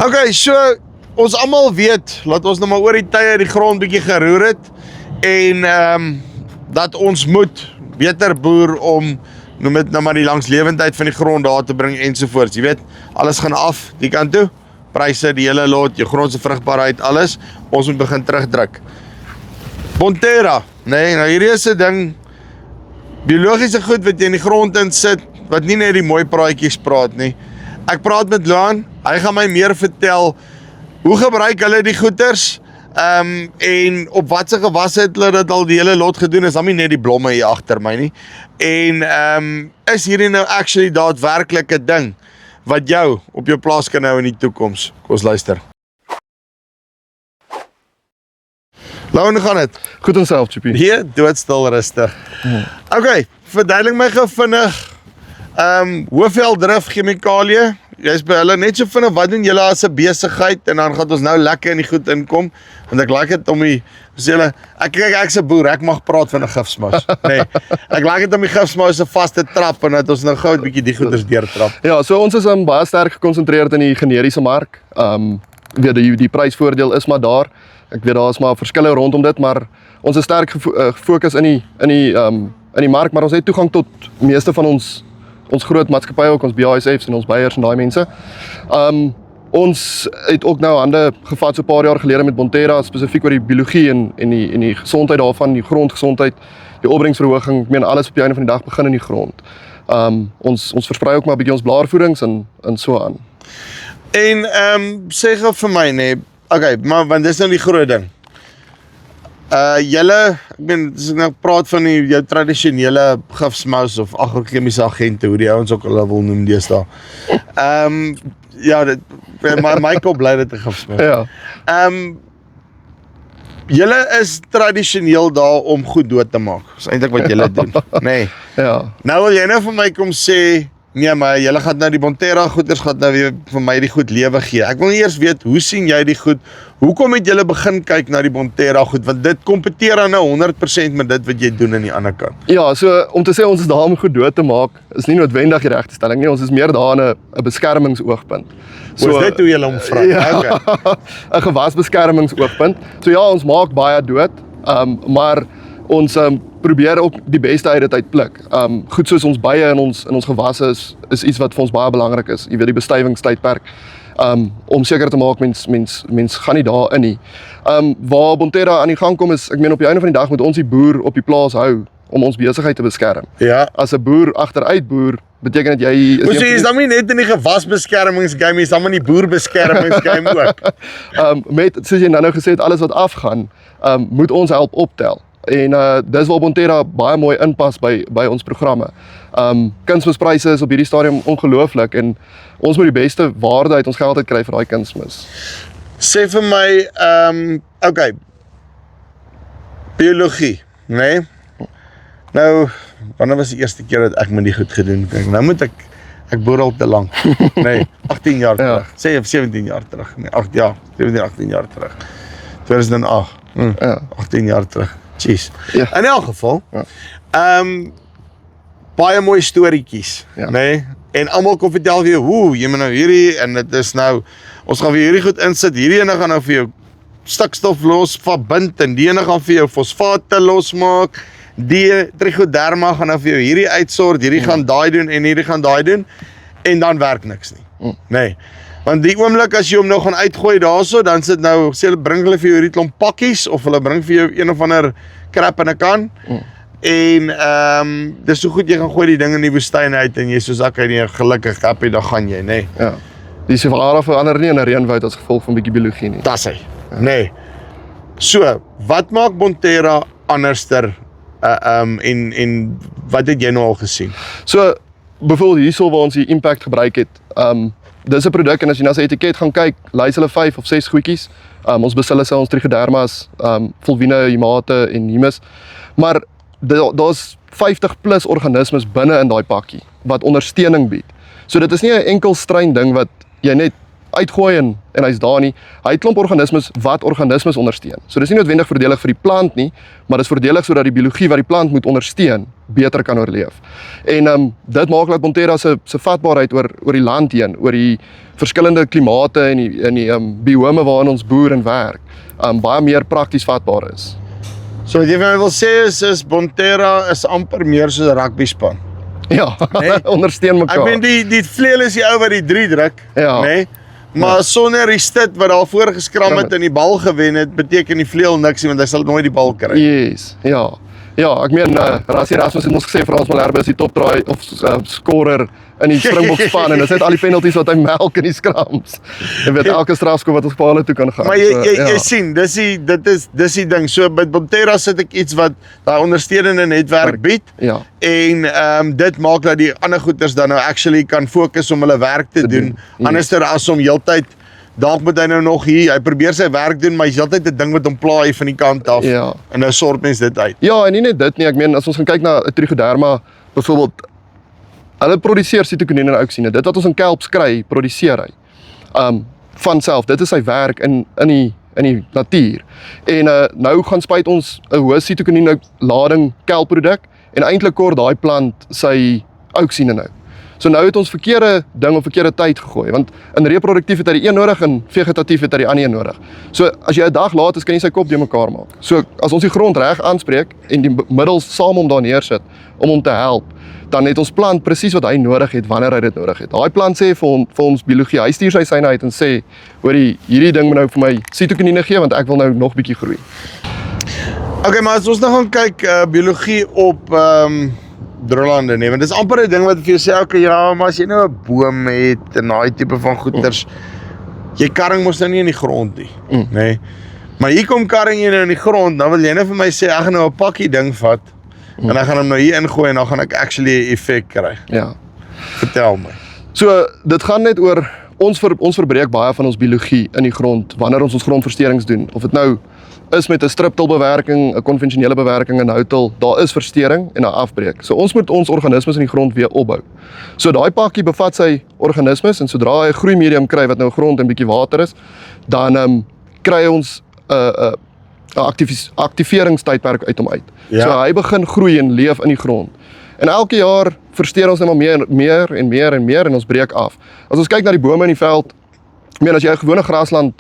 Okay, so ons almal weet, laat ons nou maar oor die tye die grond bietjie geroer het en dat ons moet beter boer om noem dit nou maar die langslewendheid van die grond daar te bring ensovoorts. Jy weet, alles gaan af die kant toe. Pryse, die hele lot, jou grond se vrugbaarheid, alles. Ons moet begin terugdruk. Bonterra, nee, nou hierdie is 'n ding, biologiese goed wat jy in die grond in sit, wat nie net die mooi praatjies praat nie. Ek praat met Loan, hy gaan my meer vertel, hoe gebruik hulle die goeters, en op watse gewasse het hulle dit al die hele lot gedoen, is dan nie net die blomme hier agter my nie. En is hierdie nou actually daadwerklik 'n ding, wat jou op jou plaas kan hou in die toekoms? Kom ons luister. Loan, gaan dit? Goed en self, Chippy. Hier, doodstil rustig. Okay, verduidelik my gou vinnig, hoeveel drif chemikalie, jy's by hulle net so vinnig, wat doen julle as 'n besigheid, en dan gaan ons nou lekker in die goed inkom, want ek like dit om die, sê julle, ek's 'n boer, ek mag praat van 'n gifsmous, nee, ek like dit om die gifsmous se vas te trap, en dat ons nou gou 'n bietjie die goeders deurtrap. Ja, so ons is baie sterk gekonsentreerd in die generiese mark, weet die prysvoordeel is maar daar, ek weet daar is maar verskille rondom dit, maar ons is sterk gefokus in die mark, maar ons het toegang tot meeste van ons groot maatskappye, ook ons BASF's en ons Beyers en daai mense. Ons het ook nou hande gevat so 'n paar jaar gelede met Bonterra, spesifiek oor die biologie en die gesondheid daarvan, die grondgesondheid, die opbrengsverhoging, ek meen alles op die einde van die dag begin in die grond. Ons versprei ook maar 'n bietjie ons blaarvoedings en so aan. En sê gou vir my nee, okay, maar want dis nou die groot ding. Julle, ek meen, as ek nou praat van jou tradisionele gifsmous of agrochemiese agente, hoe die ouens ook hulle wil noem deesdae. Ja, my kop bly dit 'n gifsmous. Ja. Julle is tradisioneel daar om goed dood te maak. Dis eintlik wat julle doen, nee. Ja. Nou wil jy nou vir my kom sê, nee, maar julle gaan nou die Bonterra goeders gaan nou weer vir my die goed lewe gee. Ek wil eers weet, hoe sien jy die goed? Hoekom het julle begin kyk na die Bonterra goed? Want dit kompeteer dan nou 100% met dit wat jy doen aan die ander kant. Ja, so om te sê ons is daar om goed dood te maak, is nie noodwendig die regte stelling nie. Ons is meer daar in 'n beskermingsoogpunt. So is dit hoe julle hom vra? Ja, Okay. 'n gewasbeskermingsoogpunt. So ja, ons maak baie dood, maar ons probeer ook die beste uit dit uitpluk. Goed soos ons bye in ons gewasse is iets wat vir ons baie belangrik is. Jy weet die bestuivingstydperk. Om seker te maak mens gaan nie daarin nie. Waar Bonterra aan die gang kom is, ek meen op die einde van die dag moet ons die boer op die plaas hou om ons besigheid te beskerm. Ja. As 'n boer agteruit boer, beteken dit jy is jy is dan nie net in die gewasbeskermingsgame, jy is dan in die boerbeskermingsgame ook. Met soos jy nou gesê het, alles wat afgaan, moet ons help optel. En dis waar Bonterra baie mooi inpas by ons programme. Kunsmispryse is op hierdie stadium ongelooflik en ons moet die beste waarde uit ons geld uit kry vir daai kunsmis. Sê vir my, okay, biologie, nee? Nou, wanneer was die eerste keer dat ek met die goed gedoen? Kijk, nou moet ek boer al te lang. Nee, 18 jaar terug. Sê 17 jaar terug. Nee, 8 jaar, 17, 18 jaar terug. 2008. 18 jaar terug. Jeez. Ja. In elk geval, baie mooi storieetjies, nee? En almal kom vertel vir jou, jy moet nou hierdie, en dit is nou, ons gaan vir hierdie goed insit, hierdie ene gaan nou vir jou stikstof los verbind, en die ene gaan vir jou fosfate losmaak, die trichoderma gaan nou vir jou hierdie uitsort, hierdie gaan daai doen, en hierdie gaan daai doen, en dan werk niks nie, nee. Want die oomblik as jy hom nou gaan uitgooi daarso, dan sit nou, bring hulle vir jou hierdie klomp pakkies, of hulle bring vir jou een of ander krap in 'n kan, en dis so goed jy gaan gooi die ding in die woestyn uit, en jy soos ek nie gelukkig happy, dan gaan jy, nee. Ja. Die Sahara verander nie in 'n reënwoud as gevolg van bietjie biologie nie. Das hy, nee. So, wat maak Bonterra anderster, en wat het jy nou al gesien? So, byvoorbeeld hierso waar ons die impact gebruik het, dis 'n produk en as jy na sy etiket gaan kyk, lys hulle 5 of 6 goedjies. Ons bacilli, ons trichodermas, fulvine, humate en humus. Maar daar's 50 plus organismes binne in daai pakkie wat ondersteuning bied. So dit is nie 'n enkel stryn ding wat jy net uitgooi en hy's daar nie. Hy het klomp organismes wat organismes ondersteun. So dis nie noodwendig voordelig vir die plant nie, maar dis voordelig sodat die biologie wat die plant moet ondersteun beter kan oorleef. En dit maak dat Bonterra se vatbaarheid oor die land heen, oor die verskillende klimate en die biome waarin ons boer en werk, baie meer prakties vatbaar is. So wat jy vir my wil sê is Bonterra is amper meer soos 'n rugbyspan. Ja, Nee. ondersteun mekaar. Ek meen die vleuel is die ou wat die 3 druk, Ja. nee? Maar sonder die stit wat daar voor geskram het en die bal gewen het, beteken die vleuel niks nie, want hy sal nooit die bal kry. Yes, ja. Ja, ek meen Rassie Erasmus het ons gesê Frans Malherbe is die topdraai of scorer in die Springbokspan en dit is net al die penalties wat hy melk in die scrums. Jy weet elke strafskop wat ons paal toe kan gaan. Maar jy sien, dis die ding. So by Bonterra sit ek iets wat daai ondersteunende netwerk bied. Ja. En dit maak dat die ander goeters dan nou actually kan fokus om hulle werk te doen. Yes. Anderster as om heeltyd dalk moet hy nou nog hy probeer sy werk doen, maar hy's heeltyd 'n ding wat hom pla hier van die kant af. Ja. En nou sort mens dit uit. Ja, en nie net dit nie. Ek meen as ons gaan kyk na 'n Trichoderma byvoorbeeld, hulle produseer sitokinine en auxine. Dit wat ons in kelps kry, produseer hy. Van self. Dit is sy werk in die natuur. En nou gaan spuit ons 'n hoë sitokinine lading kelpproduk en eintlik kort daai plant sy auxine nou. So nou het ons verkeerde ding op verkeerde tyd gegooi, want in reproduktief het hy die een nodig en vegetatief het hy die ander een nodig. So as jy 'n dag laat is, kan jy sy kop deurmekaar maak. So as ons die grond reg aanspreek en die middels saam hom daar neersit om hom te help, dan het ons plant presies wat hy nodig het wanneer hy dit nodig het. Daai plant sê vir ons biologie, hy stuur sy syne uit en sê, hoorie, hierdie ding moet nou vir my sitokinine gee want ek wil nou nog bietjie groei. Okay, maar as ons nou gaan kyk biologie op droëlande nee, want dis amper 'n ding wat vir jou sê, okay, ja, maar as jy nou 'n boom het en daai tipe van goeters, jy karring mos nou nie in die grond nie, nê? Maar hier kom karring jy nou in die grond, dan wil jy nou vir my sê, ek gaan nou 'n pakkie ding vat en ek gaan hom nou hier ingooi en dan gaan ek actually 'n effek kry. Ja. Vertel my. So dit gaan net oor ons verbreek baie van ons biologie in die grond wanneer ons grondversteurings doen. Of dit nou is met 'n striptilbewerking, 'n konvensionele bewerking in houtel, daar is versteuring en 'n afbreek. So ons moet ons organismes in die grond weer opbou. So daai pakkie bevat sy organismes en sodra hy 'n groeimedium kry wat nou grond en bietjie water is, dan kry ons 'n aktiveringstydperk uit hom uit. Ja. So hy begin groei en leef in die grond. En elke jaar versteur ons net maar meer en ons breek af. As ons kyk na die bome in die veld, ek meen as jy 'n gewone grasland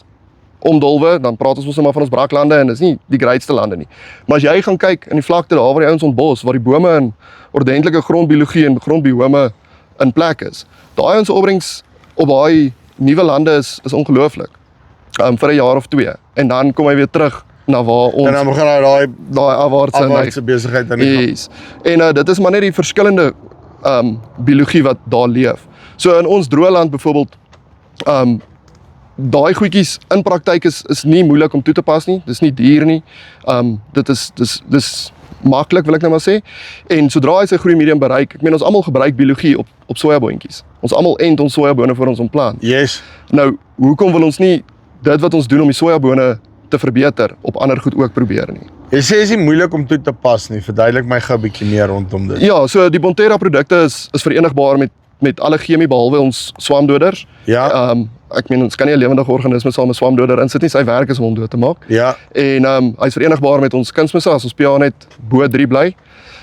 omdolwe, dan praat ons mos net maar van ons braklande en dis nie die grootste lande nie. Maar as jy gaan kyk in die vlakte daar waar die ouens ontbos, waar die bome in ordentlike grondbiologie en grondbiome in plek is, daai ons opbrengs op daai nuwe lande is ongelooflik. Vir 'n jaar of 2 en dan kom hy weer terug na waar ons En dan begin hy daai afwaartse besigheid aan die gang. Yes. En dit is maar net die verskillende biologie wat daar leef. So in ons droëland byvoorbeeld, daai goedjies in praktyk is nie moeilik om toe te pas nie. Dis nie duur nie. Dit is maklik wil ek nou maar sê. En sodra hy sy groeimedium bereik, ek meen ons almal gebruik biologie op sojaboontjies. Ons almal ent ons sojabone voor ons ontplant. Yes. Nou, hoekom wil ons nie dit wat ons doen om die sojabone te verbeter op ander goed ook probeer nie? Jy sê is nie moeilik om toe te pas nie. Verduidelik my gou 'n bietjie meer rondom dit. Ja, so die Bonterra produkte is verenigbaar met alle chemie behalwe ons swamdoders. Ja. Ek meen ons kan nie 'n lewendige organisme saam met 'n swamdoder insit nie. Sy werk is om hom dood te maak. Ja. En hy's verenigbaar met ons kunsmisse as ons pH net bo 3 bly.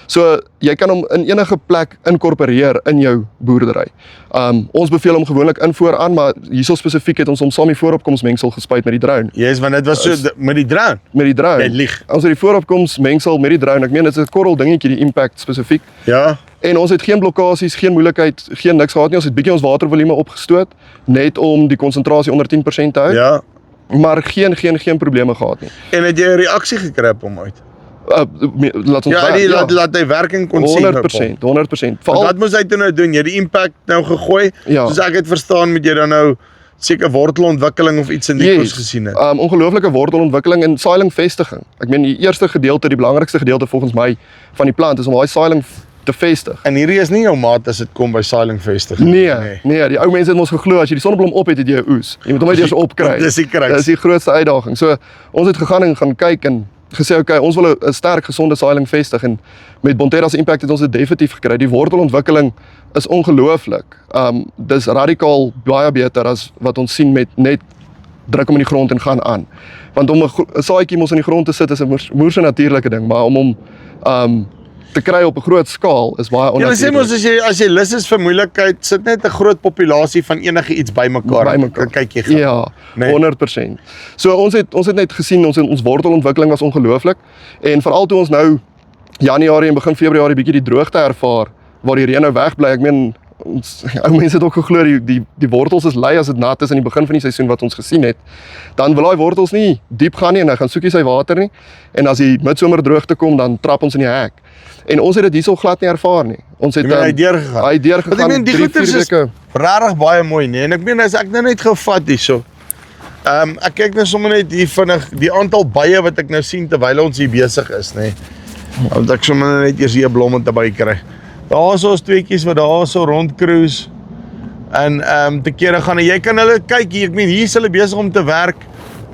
So jy kan hom in enige plek inkorporeer in jou boerdery. Ons beveel hom gewoonlik invoer aan, maar hierso spesifiek het ons hom saam die vooropkomsmengsel gespuit met die drone. Yes, want dit was so met die drone. Met die drone. Jy lieg. Ons het die vooropkomsmengsel met die drone. Ek meen dit is 'n korrel dingetjie, die impact spesifiek. Ja. En ons het geen blokkades, geen moeilikheid, geen niks gehad nie. Ons het bietjie ons watervolume opgestoot net om die konsentrasie onder 10% te hou. Ja. Maar geen probleme gehad nie. En het jy 'n reaksie gekry op hom uit? Laat ons laat hy werking kon sien. 100%. Wat moes hy toe nou doen? Jy het die impact nou gegooi. Ja. Soos ek het verstaan, moet jy dan nou seker wortelontwikkeling of iets in die koes gesien het. Ongelooflike wortelontwikkeling en sailingvestiging. Ek meen die eerste gedeelte, die belangrikste gedeelte volgens my van die plant is om daai sailing te vestig. En hierdie is nie jou maat as dit kom by sailingvestiging. Nee, die ou mense het ons geglo as jy die sonneblom op het jy 'n oes. Jy moet hom net eers opkry. Dis die kruis. Dis die grootste uitdaging. So ons het gegaan en gaan kyk en gesê, okay, ons wil 'n sterk gesonde saailing vestig en met Bonterra se impact het ons dit definitief gekry. Die wortelontwikkeling is ongelooflik. Dis radikaal baie beter as wat ons sien met net druk hom in die grond en gaan aan. Want om 'n saadjie mos in die grond te sit is 'n moerse natuurlike ding, maar om hom te kry op 'n groot skaal is baie Jy sê mos onnatuurlik. as jy lus is vir moeilikheid, sit net 'n groot populasie van enige iets bymekaar. Dan kyk jy gaan. Ja, Nee. 100%. So ons het net gesien ons wortelontwikkeling was ongelooflik en veral toe ons nou Januarie en begin Februarie bietjie die droogte ervaar waar die reën nou wegbly. Ek meen ons ou mense het ook geglo die wortels is lei as dit nat is in die begin van die seisoen wat ons gesien het. Dan wil daai wortels nie diep gaan nie en hy gaan soekie sy water nie. En as die midsomerdroogte kom, dan trap ons in die hek. En ons het dit hierso glad nie ervaar nie. Ons het Hy het deurgegaan. Hy het deurgegaan. Want ek meen die 3-4 goeters is weke. regtig baie mooi, nee. En ek meen as ek nou net gevat hierso. Ek kyk nou sommer net hier vinnig die aantal bye wat ek nou sien terwyl ons hier besig is, nê. Want ek sommer net eers hier 'n blom te bykry. Daar's ons tweetjies wat daarso rond cruise. En te kere gaan en jy kan hulle kyk hier, ek meen hier is hulle besig om te werk.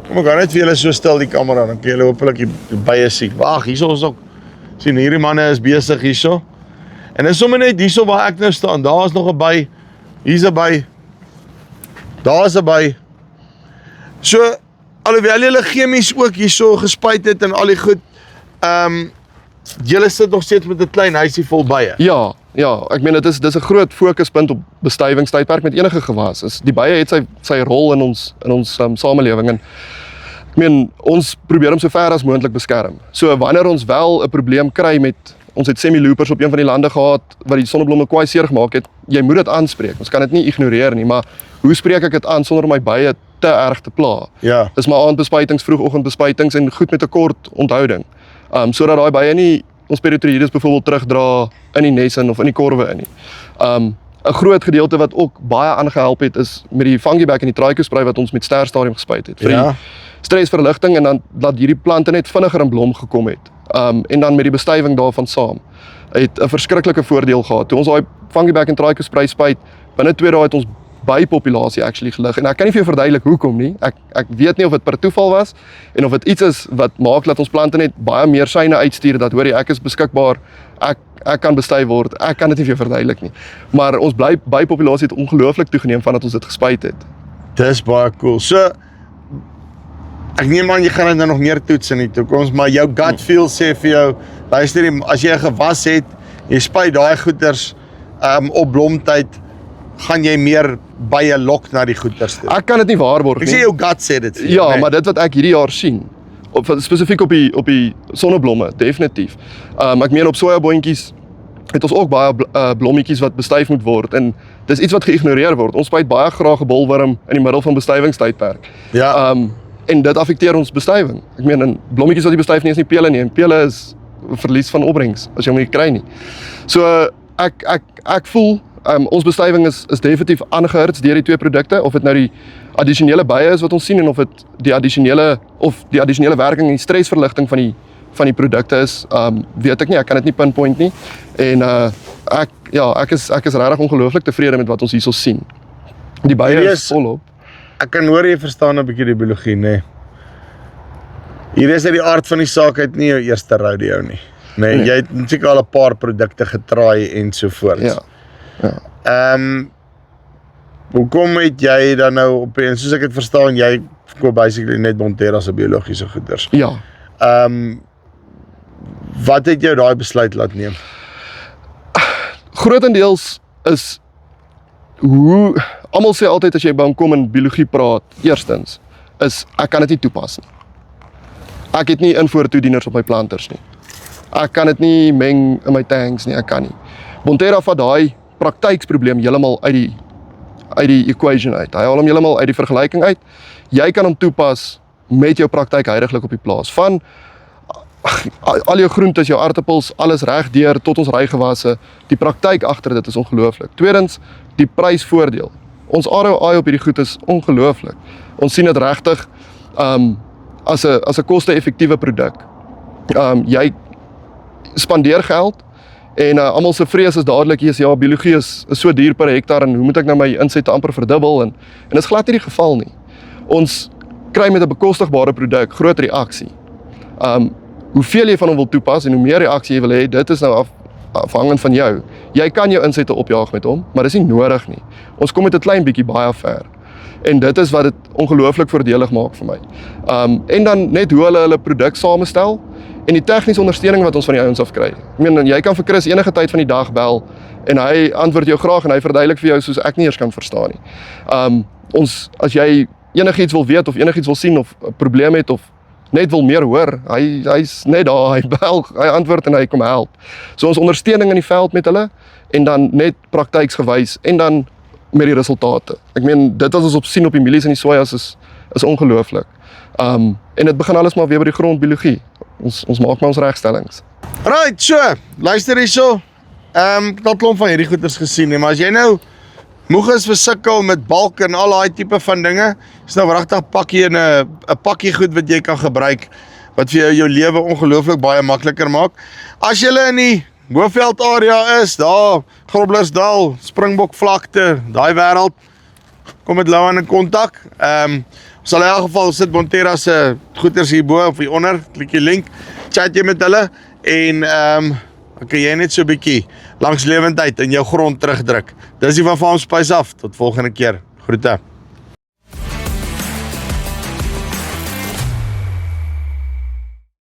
Kom ek gaan net vir julle so stil die kamera, dan kan julle hopelik die bye sien. Wag, hierso is ook sien hierdie manne is besig hierso. En dis sommer net hierso waar ek nou staan. Daar's nog 'n by. Hier's 'n by. Daar's 'n by. So alhoewel julle chemies ook hierso gespuit het en al die goed, julle sit nog steeds met 'n klein huisie vol bye. Ja, ek meen dis 'n groot fokuspunt op bestuivingstydperk met enige gewas. Is die bye het sy rol in ons samelewing en ek meen ons probeer hom so ver as moontlik beskerm. So wanneer ons wel 'n probleem kry met ons het semi-loopers op een van die lande gehad wat die sonneblomme kwaai seer gemaak het, jy moet dit aanspreek. Ons kan dit nie ignoreer nie, maar hoe spreek ek dit aan sonder om my bye te erg te pla? Ja. Dis maar aandbespuitings, vroegoggendbespuitings en goed met 'n kort onthouding. Sodat daai bye nie ons peritorides byvoorbeeld terugdra in die nes in of in die korwe in nie. 'n Groot gedeelte wat ook baie aangehelp het is met die fungiback en die trichospray wat ons met sterstadium gespuit het. Vir die stresverligting en dan dat hierdie plante net vinniger in blom gekom het. En dan met die bestuiving daarvan saam. Het 'n verskriklike voordeel gehad. Toe ons daai fungiback en trichospray spuit, binne 2 dae het ons bypopulasie actually gelig. En ek kan nie vir jou verduidelik hoekom nie. Ek weet nie of dit per toeval was en of dit iets is wat maak dat ons plante net baie meer syne uitstuur dat hoor jy ek is beskikbaar. Ek kan bestuif word. Ek kan dit nie vir jou verduidelik nie. Maar ons bypopulasie het ongelooflik toegeneem vandat ons dit gespuit het. Dis baie cool. So ek neem aan jy gaan dit nou nog meer toets in die toekoms, maar jou gut feel sê vir jou, luister as jy 'n gewas het, jy spuit daai goeters op blomtyd, gaan jy meer bye lok na die goeters toe. Ek kan dit nie waarborg Ek nie. sê jou gut sê dit vir jou. Ja, nee. maar dit wat ek hierdie jaar sien, spesifiek op die sonneblomme, definitief. Ek meen op sojaboontjies het ons ook baie blommetjies wat bestuif moet word en dis iets wat geïgnoreer word. Ons spuit baie graag 'n bolwurm in die middel van bestuivingstydperk. Ja. En dit affekteer ons bestuiving. Ek meen in blommetjies wat jy bestuif nie is nie pele nie en pele is 'n verlies van opbrengs as jy hom nie kry nie. So ek voel ons bestuiving is definitief aangehurts deur die twee produkte, of dit nou die addisionele bye is wat ons sien en of dit die addisionele werking en die stresverligting van die produkte is, weet ek nie, ek kan dit nie pinpoint nie. En ek is regtig ongelooflik tevrede met wat ons hierso sien. Die bye Hierdie is volop. Ek kan hoor jy verstaan 'n bietjie die biologie, nê. Hier is uit die aard van die saak uit nie jou eerste rodeo nie. Nee, jy het seker al 'n paar produkte getraai en so voort. Ja. Hoekom het jy dan nou op en soos ek dit verstaan, jy verkoop basically net Bonterra se biologiese goeders. Ja. Wat het jou daai besluit laat neem? Grootendeels is hoe almal sê altyd as jy by hom kom en biologie praat, eerstens is ek kan dit nie toepas nie. Ek het nie invoertoedieners op my planters nie. Ek kan dit nie meng in my tanks nie, ek kan nie. Bonterra vat daai praktyksprobleem heeltemal uit die equation uit. Hy haal hom heeltemal uit die vergelyking uit. Jy kan hom toepas met jou praktyk huidiglik op die plaas. Van al jou groentes, jou aartappels, alles reg deur tot ons rygewasse. Die praktyk agter dit is ongelooflik. Tweedens, die prysvoordeel. Ons ROI op hierdie goed is ongelooflik. Ons sien dit regtig as 'n koste-effektiewe produk. Jy spandeer geld en almal se vrees is dadelik hier is ja, biologie is so duur per hektaar en hoe moet ek nou my insette amper verdubbel en dit is glad nie die geval nie. Ons kry met 'n bekostigbare produk groot reaksie. hoeveel jy van hom wil toepas en hoe meer reaksie jy wil hê, dit is nou afhangend van jou. Jy kan jou insette opjaag met hom, maar dis nie nodig nie. Ons kom met 'n klein bietjie baie ver. En dit is wat dit ongelooflik voordelig maak vir my. En dan net hoe hulle produk samenstel en die tegniese ondersteuning wat ons van die ouens af kry. Ek meen, jy kan vir Chris enige tyd van die dag bel en hy antwoord jou graag en hy verduidelik vir jou soos ek nie eers kan verstaan nie. As jy enigiets wil weet of enigiets wil sien of 'n probleem het of net wil meer hoor, hy's net daar, hy bel, hy antwoord en hy kom help. So ons ondersteuning in die veld met hulle en dan net praktyksgewys en dan met die resultate. Ek meen, dit wat ons sien op die mielies en die sojas is ongelooflik. En dit begin alles maar weer by die grondbiologie. Ons maak maar ons regstellings. Right, so, luister hierso. Ek het al klomp van hierdie goeders gesien, maar as jy nou moeg is vir sukkel met balk en al daai tipe van dinge, is nou regtig pakkie en 'n pakkie goed wat jy kan gebruik wat vir jou lewe ongelooflik baie makliker maak. As jy in die Hoëveld area is, daar Groblersdal, Springbok vlakte, daai wêreld, kom met Louan in kontak. Ons sal in elk geval sit Bonterra se goeders hierbo of hieronder, klik die link, chat jy met hulle en dan kan jy net so 'n bietjie langs lewendheid in jou grond terugdruk. Dis die van Farm Spice af. Tot volgende keer. Groete.